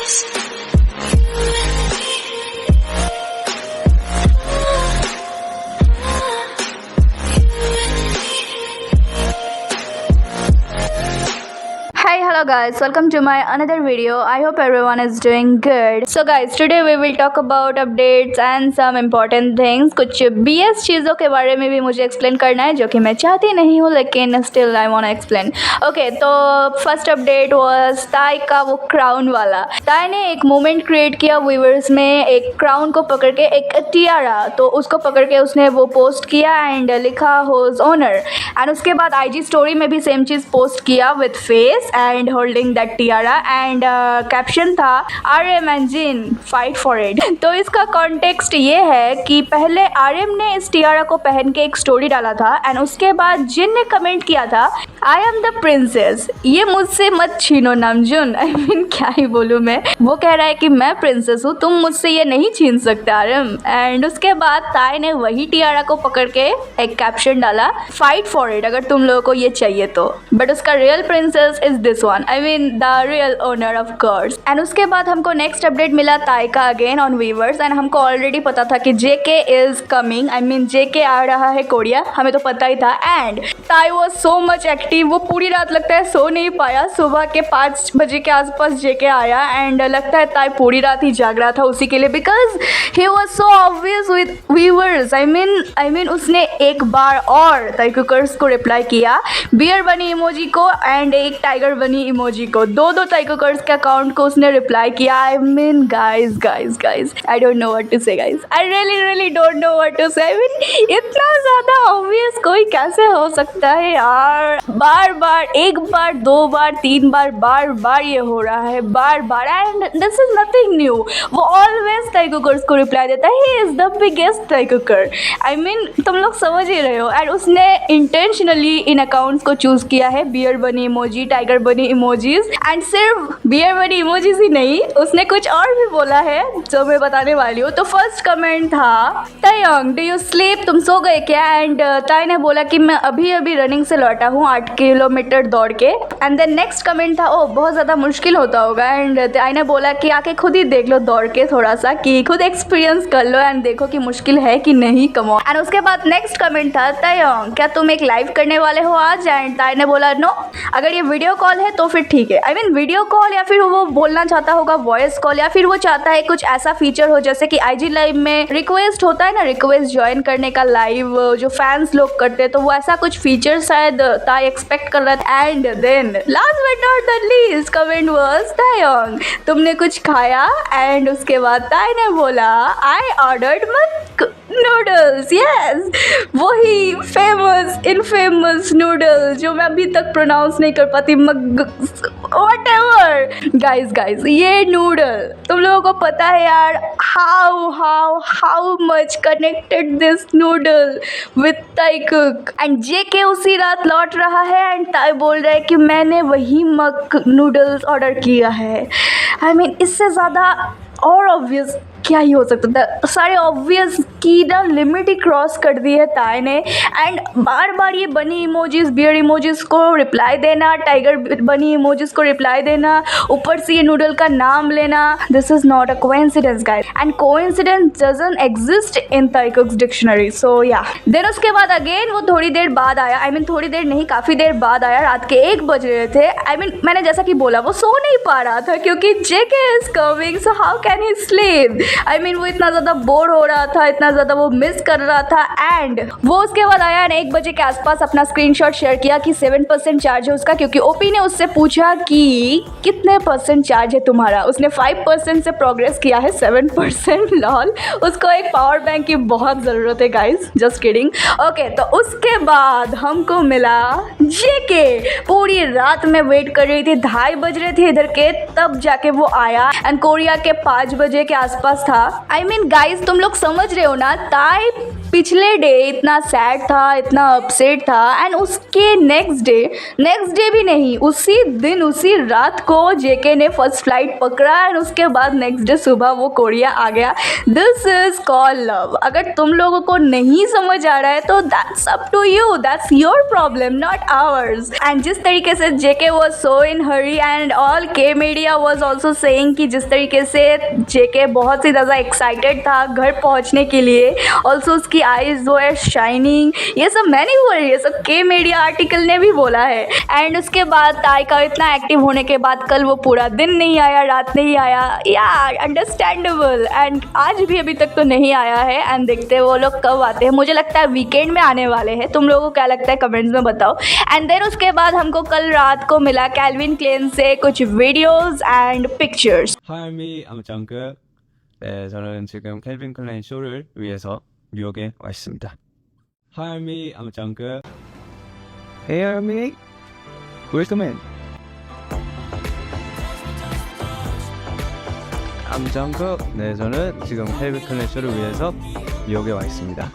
Hi, hello guys, welcome to my another video. I hope everyone is doing good. So guys, today we will talk about updates and some important things. कुछ BS चीज़ों के बारे में भी मुझे explain करना है जो कि मैं चाहती नहीं हूँ, लेकिन still I wanna explain. Okay, तो first update was ताई का वो crown वाला. ताई ने एक moment create किया viewers में, एक crown को पकड़ के, एक tiara, तो उसको पकड़ के उसने वो post किया and लिखा whose owner. And उसके बाद IG story में भी same चीज़ post किया with face and holding that tiara and caption था RM and Jin fight for it. तो इसका context ये है कि पहले RM ने इस tiara को पहन के एक story डाला था and उसके बाद जिन ने कमेंट किया था I am the princess, ये मुझसे मत छीनो नामजुन. I mean क्या ही बोलूँ मैं. वो कह रहा है कि मैं princess हूँ, तुम मुझसे ये नहीं छीन सकते RM. एंड उसके बाद ताई ने वही tiara को पकड़ के एक caption डाला fight for it अगर तुम लोगों को ये चाहिए तो. बट उसका real princess is this one, I mean the real owner of course. And उसके बाद हमको नेक्स्ट अपडेट मिला ताई का अगेन ऑन वीवर्स एंड हमको ऑलरेडी पता था कि JK is coming, I mean JK आ रहा है कोरिया, हमें तो पता ही था. एंड ताई वॉज सो मच एक्टिव, वो पूरी रात लगता है सो नहीं पाया. सुबह के 5 बजे के आसपास JK आया एंड लगता है ताई पूरी रात ही जाग रहा था उसी के लिए, because he was so obvious with viewers. I mean उसने एक बार और ताई कुकर्स को रिप्लाई किया, बियर बनी इमोजी को एंड एक टाइगर बनी इमोजी को, दो ताई कुकर्स के अकाउंट को उसने रिप्लाई किया. I mean guys I don't know what to say guys, I really don't know what to say. I mean इतना ज़्यादा ऑब्वियस कोई कैसे हो सकता है यार. बार एक बार 2 बार 3 बार ये हो रहा है बार and this is nothing new. वो ऑलवेज ताई कुकर्स को रिप्लाई देता है, he is the biggest Tae kooker. I mean तुम लोग समझ ही रहे हो. एंड उसने इंटेंशनली इन अकाउंट्स को चूज किया है, bear bunny emoji, tiger bunny emojis. And सिर्फ बियर बनी इमोजीज ही नहीं, उसने कुछ और भी बोला है जो मैं बताने वाली हूँ. तो फर्स्ट कमेंट था तायंग डू यू स्लीप, तुम सो गए क्या. एंड ताई ने बोला कि मैं अभी रनिंग से लौटा हूँ 8 किलोमीटर दौड़ के. एंड देन नेक्स्ट कमेंट था, ओ बहुत ज़्यादा मुश्किल होता होगा. एंड ताई ने बोला कि आके खुद ही देख लो दौड़ के थोड़ा सा, कि खुद एक्सपीरियंस कर लो एंड देखो कि मुश्किल है कि नहीं. कमो. एंड उसके बाद नेक्स्ट कमेंट था, तायंग क्या तुम एक लाइव करने वाले हो आज. एंड ताई ने बोला नो, अगर ये वीडियो कॉल है तो फिर ठीक है. आई मीन वीडियो कॉल या फिर वो बोलना चाहता होगा वॉइस कॉल, या फिर वो चाहता है कुछ ऐसा फीचर हो जैसे कि IG लाइव में रिक्वेस्ट होता है ना, रिक्वेस्ट ज्वाइन करने का लाइव जो फैंस लोग करते हैं, तो वो ऐसा कुछ फीचर शायद ताई एक्सपेक्ट कर रहा था. And then last but not the least comment was, तायंग तुमने कुछ खाया. एंड उसके बाद ताई ने बोला आई ऑर्डर्ड नूडल्स. यस, वही इनफेमस नूडल्स जो मैं अभी तक प्रोनाउंस नहीं कर पाती, व्हाटएवर. गाइस ये नूडल तुम लोगों को पता है यार how much connected this noodle with ताई कुक. एंड JK उसी रात लौट रहा है एंड ताई बोल रहा है कि मैंने वही मक नूडल्स ऑर्डर किया है. आई मीन इससे ज़्यादा और ऑब्वियस क्या ही हो सकता था. सारे ऑब्वियस की ना लिमिट ही क्रॉस कर दी है ताई ने. एंड बार ये बनी इमोजीज, बियर इमोजीज को रिप्लाई देना, टाइगर बनी इमोजीज को रिप्लाई देना, ऊपर से ये नूडल का नाम लेना, this is not a coincidence guys. And coincidence doesn't exist in ताई कुक्स डिक्शनरी. सो या देन उसके बाद अगेन वो थोड़ी देर बाद आया. आई मीन थोड़ी देर नहीं, काफ़ी देर बाद आया. रात के 1 बज रहे थे. आई मीन मैंने जैसा कि बोला वो सो नहीं पा रहा था क्योंकि JK is coming, so how can he sleep. I mean वो इतना ज़्यादा बोर हो रहा था, इतना ज़्यादा वो मिस कर रहा था. एंड वो उसके बाद आया एंड 1 बजे के आसपास अपना स्क्रीनशॉट शेयर किया कि 7% चार्ज है उसका, क्योंकि OP ने उससे पूछा कि कितने % चार्ज है तुम्हारा. उसने 5% से प्रोग्रेस किया है 7%. लॉल, उसको एक पावर बैंक की बहुत ज़रूरत है गाइज, जस्ट किडिंग. ओके, तो उसके बाद हमको मिला JK. पूरी रात में वेट कर रही थी, 2:30 बज रहे थे इधर के, तब जाके वो आया. एंड कोरिया के 5 बजे के आसपास पास था। आई मीन गाइस, तुम लोग समझ रहे हो ना, ताई पिछले डे इतना सैड था, इतना अपसेट था, एंड उसके नेक्स्ट डे भी नहीं, उसी दिन उसी रात को जेके ने फर्स्ट फ्लाइट पकड़ा एंड उसके बाद नेक्स्ट डे सुबह वो कोरिया आ गया। This is called love. अगर तुम लोगों को नहीं समझ आ रहा है तो that's up to you, that's your problem, not ours. And जिस तरीके से JK was so in hurry and all के मीडिया वाज आल्सो सेइंग कि जिस तरीके से जेके बहुत ही ज़्यादा एक्साइटेड था घर पहुंचने के लिए, ऑल्सो उसकी आईज वर शाइनिंग, ये सब मैं नहीं बोल रही, ये सब के मीडिया आर्टिकल ने भी बोला है। एंड उसके बाद ताई का इतना एक्टिव होने के बाद कल वो पूरा दिन नहीं आया, रात नहीं आया, या अंडरस्टैंडेबल। एंड आज भी अभी तक तो नहीं आया है, एंड देखते हैं वो लोग कब आते हैं। मुझे लगता है वीकेंड में आने वाले हैं। तुम लोगों को क्या लगता है कमेंट्स में बताओ। एंड देन उसके बाद हमको कल रात को मिला कैल्विन क्लेन से कुछ videos and pictures. Hi, me, I'm 정급. 네, 저는 지금 캘빈 클레인 쇼를 위해서 뉴욕에 와 있습니다. Hi, me, I'm 정급. Hey, me, welcome in. I'm 정급. 네, 저는 지금 캘빈 클레인 쇼를 위해서 뉴욕에 와 있습니다.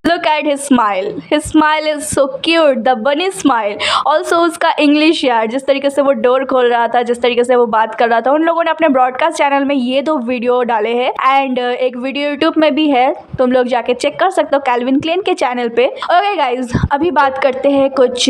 Look at his smile. His smile is so cute. The bunny smile. Also उसका इंग्लिश यार, जिस तरीके से वो डोर खोल रहा था, जिस तरीके से वो बात कर रहा था। उन लोगों ने अपने ब्रॉडकास्ट चैनल में ये 2 वीडियो डाले हैं एंड एक वीडियो यूट्यूब में भी है, तुम लोग जाके चेक कर सकते हो कैल्विन क्लेन के चैनल पे। ओके गाइज, अभी बात करते हैं कुछ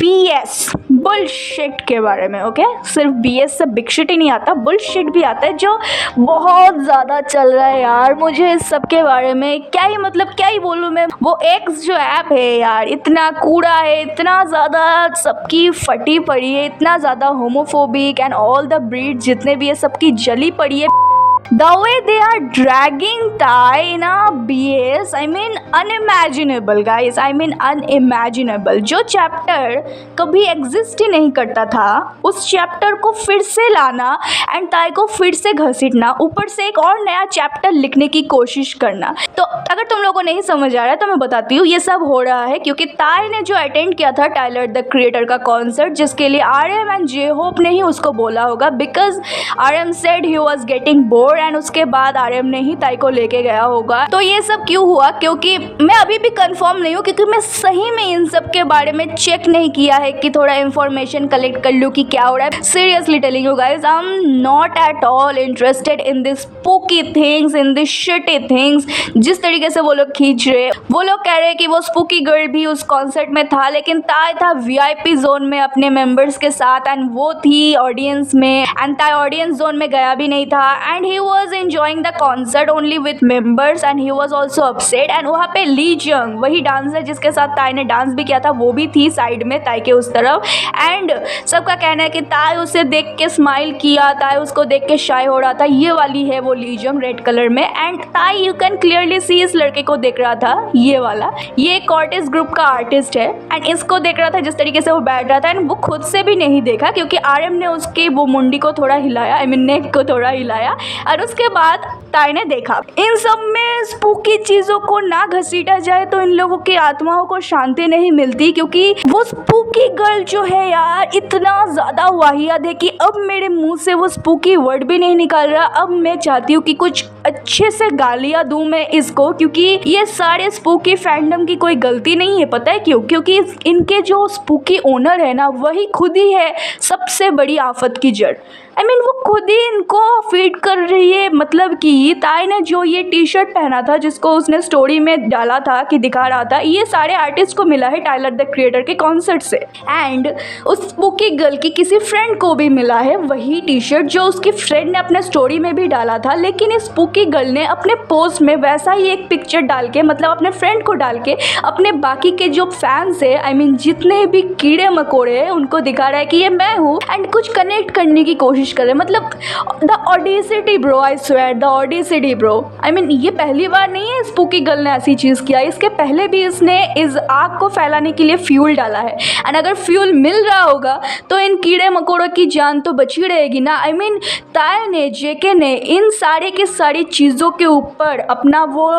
BS बुलशिट के बारे में। ओके, सिर्फ BS से बिग शिट ही नहीं आता, बुलशिट भी आता है जो बहुत ज़्यादा चल रहा है यार। मुझे इस सब के बारे में क्या ही बोलूँ मैं। वो एक्स जो ऐप है यार, इतना कूड़ा है, इतना ज़्यादा सबकी फटी पड़ी है, इतना ज़्यादा homophobic and all the breed जितने भी है सबकी जली पड़ी है। The way they are dragging Ty in a BS, I mean unimaginable guys, I mean unimaginable। जो चैप्टर कभी एग्जिस्ट ही नहीं करता था, उस चैप्टर को फिर से लाना एंड ताई को फिर से घसीटना, ऊपर से एक और नया चैप्टर लिखने की कोशिश करना। तो अगर तुम लोगों को नहीं समझ आ रहा है तो मैं बताती हूँ, ये सब हो रहा है क्योंकि ताई ने जो अटेंड किया था टाइलर द क्रिएटर का कॉन्सर्ट, जिसके लिए RM एंड जे होप ने ही उसको बोला होगा, because RM said he was getting bored and उसके बाद RM ने ही ताई को लेके गया होगा। तो ये सब क्यों हुआ, क्योंकि मैं अभी भी कंफर्म नहीं हूँ, क्योंकि मैं सही में इन सब के बारे में चेक नहीं किया है कि थोड़ा इंफॉर्मेशन कलेक्ट कर लूँ कि क्या हो रहा है। Seriously telling you guys, I am not at all interested in this spooky things, in this shitty things. जिस तरीके से वो लोग खींच रहे, वो लोग कह रहे हैं कि वो स्पूकी गर्ल भी उस कॉन्सर्ट में था, लेकिन ताई था VIP जोन में अपने मेंबर्स के साथ एंड वो थी ऑडियंस में, एंड ताई ऑडियंस जोन में गया भी नहीं था and he was enjoying the concert only with members and he was also upset। and वहाँ पे ली जंग, वही डांसर जिसके साथ ताई ने डांस भी किया था, वो भी थी साइड में ताई के उस तरफ। एंड सबका कहना है कि ताई उसे देख के स्माइल किया, ताई उसको देख के शाय हो रहा था। ये वाली है वो ली जंग रेड कलर में, एंड ताई यू कैन क्लियरली सी इस लड़के को देख रहा था, ये वाला, ये कॉर्टिस ग्रुप का आर्टिस्ट है एंड इसको देख रहा था जिस तरीके से वो बैठ रहा था। एंड वो खुद से भी नहीं देखा क्योंकि RM ने उसकी वो मुंडी को थोड़ा हिलाया, आई मीन नेक को थोड़ा हिलाया, और उसके बाद ताई ने देखा। इन सब में स्पूकी चीज़ों को ना घसीटा जाए तो इन लोगों की आत्माओं को शांति नहीं मिलती, क्योंकि वो स्पूकी गर्ल जो है यार इतना ज़्यादा वाहियात है कि अब मेरे मुंह से वो स्पूकी वर्ड भी नहीं निकाल रहा। अब मैं चाहती हूँ कि कुछ अच्छे से गालियाँ दूँ मैं इसको, क्योंकि ये सारे स्पूकी फैंडम की कोई गलती नहीं है। पता है क्यों? क्योंकि इनके जो स्पूकी ओनर है ना, वही खुद ही है सबसे बड़ी आफत की जड़। आई मीन वो खुद ही इनको फीड कर रही है। मतलब कि ताई ने जो ये T-शर्ट पहना था, जिसको उसने स्टोरी में डाला था कि दिखा रहा था, ये सारे आर्टिस्ट को मिला है टाइलर द क्रिएटर के कॉन्सर्ट से। एंड उस स्पूकी गर्ल की किसी फ्रेंड को भी मिला है वही T-शर्ट जो उसकी फ्रेंड ने अपने स्टोरी में भी डाला था, लेकिन इस स्पूकी गर्ल ने अपने पोस्ट में वैसा ही एक पिक्चर डाल के, मतलब अपने फ्रेंड को डाल के, अपने बाकी के जो फैंस है, आई मीन जितने भी कीड़े मकोड़े हैं, उनको दिखा रहा है कि ये मैं हूँ एंड कुछ कनेक्ट करने की कोशिश कोशिश कर रहे हैं। मतलब the audacity bro, I swear the audacity bro. I mean ये पहली बार नहीं है स्पूकी गर्ल ने ऐसी चीज़ किया, इसके पहले भी इसने इस आग को फैलाने के लिए फ्यूल डाला है। एंड अगर फ्यूल मिल रहा होगा तो इन कीड़े मकोड़ों की जान तो बची रहेगी ना। आई मीन ताया ने, जेके ने इन सारे की सारी चीज़ों के ऊपर अपना वो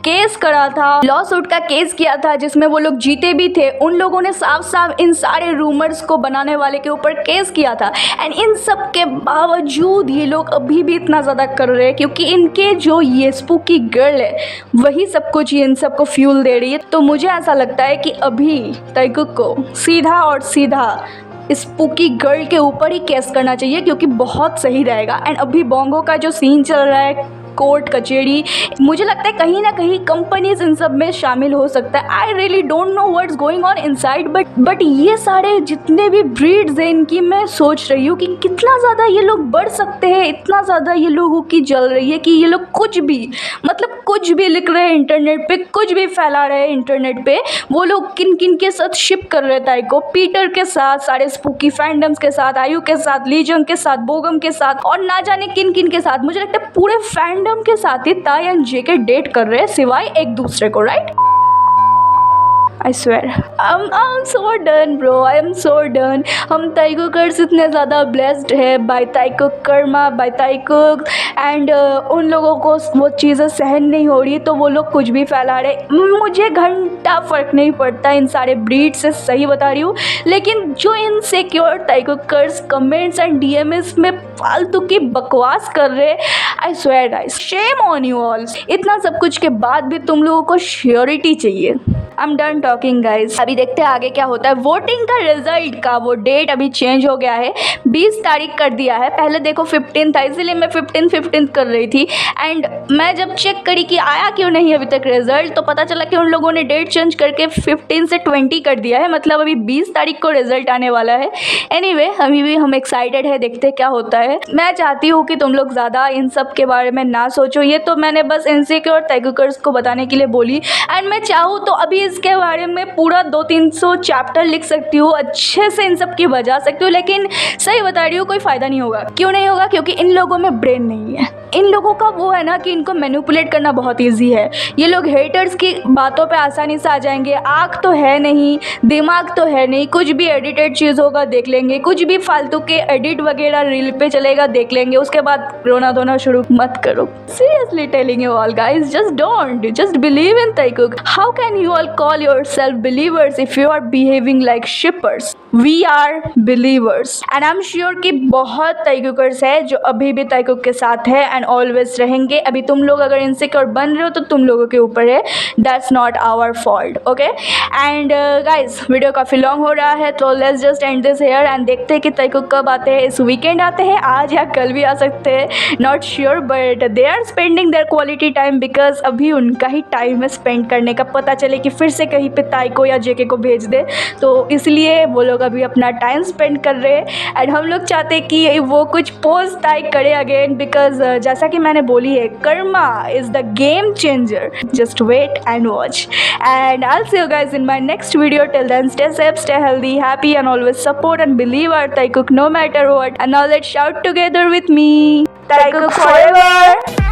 केस करा था, लॉ सूट का केस किया था जिसमें वो लोग जीते भी थे। उन लोगों ने साफ साफ इन सारे रूमर्स को बनाने वाले के ऊपर केस किया था। एंड इन सब के बावजूद ये लोग अभी भी इतना ज़्यादा कर रहे हैं क्योंकि इनके जो ये स्पूकी गर्ल है वही सब कुछ इन सबको फ्यूल दे रही है। तो मुझे ऐसा लगता है कि अभी ताइकुक को सीधा और सीधा स्पूकी गर्ल के ऊपर ही केस करना चाहिए क्योंकि बहुत सही रहेगा। एंड अभी बोंगो का जो सीन चल रहा है, कोर्ट कचेरी, मुझे लगता है कहीं ना कहीं कंपनीज इन सब में शामिल हो सकता है। आई really don't know what's going on inside, but ये सारे जितने भी ब्रीड्स हैं इनकी मैं सोच रही हूँ कि कितना ज़्यादा ये लोग बढ़ सकते हैं। इतना ज़्यादा ये लोगों की जल रही है कि ये लोग कुछ भी, मतलब कुछ भी लिख रहे हैं इंटरनेट पे, कुछ भी फैला रहे हैं इंटरनेट पे। वो लोग किन किन के साथ शिप कर रहे थे को, पीटर के साथ, सारे स्पूकी फैंडम्स के साथ, आयु के साथ, लीजंग के साथ, बोगम के साथ और ना जाने किन किन के साथ। मुझे लगता है पूरे फैंडम के साथ ही ताई एंड जेके डेट कर रहे हैं सिवाय एक दूसरे को, right? I swear I'm so done bro, I am so done। हम ताइकुकर्स इतने ज़्यादा ब्लेस्ड है बाय ताइकुक कर्मा, बाय ताइकुक एंड उन लोगों को वो चीज़ें सहन नहीं हो रही तो वो लोग कुछ भी फैला रहे। मुझे घंटा फ़र्क नहीं पड़ता इन सारे ब्रीड से, सही बता रही हूँ। लेकिन जो इनसिक्योर ताइकुकर्स कमेंट्स एंड डीएमएस में फालतू की बकवास कर रहे, I swear guys shame on you all. इतना सब कुछ के बाद भी तुम लोगों को श्योरिटी चाहिए। I am done talking guys, अभी देखते हैं आगे क्या होता है। वोटिंग का रिजल्ट का वो डेट अभी चेंज हो गया है, 20 तारीख कर दिया है। पहले देखो 15 था, इसीलिए मैं 15 कर रही थी। एंड मैं जब चेक करी कि आया क्यों नहीं अभी तक रिजल्ट, तो पता चला कि उन लोगों ने डेट चेंज करके 15 से 20 कर दिया है। मतलब अभी 20 तारीख को रिजल्ट आने वाला है। एनीवे अभी भी हम एक्साइटेड है, देखते क्या होता है। मैं चाहती हूँ कि तुम लोग ज़्यादा इन सब के बारे में ना सोचो, ये तो मैंने बस इनसिक्योर ताइकुकर्स को बताने के लिए बोली। एंड मैं चाहूँ तो अभी इसके बारे में पूरा 200-300 चैप्टर लिख सकती हूँ, अच्छे से इन सब की बजा सकती हूँ। लेकिन सही बता रही हूँ कोई फ़ायदा नहीं होगा। क्यों नहीं होगा? क्योंकि इन लोगों में ब्रेन नहीं है। इन लोगों का वो है ना कि इनको मैनिपुलेट करना बहुत ईजी है। ये लोग हेटर्स की बातों पे आसानी से आ जाएंगे। आँख तो है नहीं, दिमाग तो है नहीं, कुछ भी एडिटेड चीज़ होगा देख लेंगे, कुछ भी फालतू के एडिट वगैरह रील पे चलेगा देख लेंगे, उसके बाद रोना धोना शुरू मत करो। Seriously telling you all guys, just don't, just believe in Taekook. How can you all call yourself believers if you are behaving like shippers? We are believers and I'm sure कि बहुत ताइकुकर्स है जो अभी भी ताइकुक के साथ है एंड ऑलवेज रहेंगे। अभी तुम लोग अगर इनसिक्योर बन रहे हो तो तुम लोगों के ऊपर है, that's not our fault, okay? And guys video काफ़ी लॉन्ग हो रहा है तो let's just end this here and देखते हैं कि ताइकुक कब आते हैं। इस वीकेंड आते हैं, आज या कल भी आ सकते हैं, not sure, but they are spending their quality time because अभी उनका ही टाइम है स्पेंड करने का। पता चले कि फिर से कहीं पे ताइको या जेके को भेज दे, तो इसलिए वो लोग अभी अपना टाइम स्पेंड कर रहे हैं। एंड हम लोग चाहते हैं कि वो कुछ पोस्ट ताइक करे अगेन बिकॉज जैसा कि मैंने बोली है, karma is the game changer. Just wait and watch and I will see you guys in my next video. Till then stay safe, stay healthy, happy and always support and believe our Taekook no matter what. And now let's shout together with me, Taikuk forever!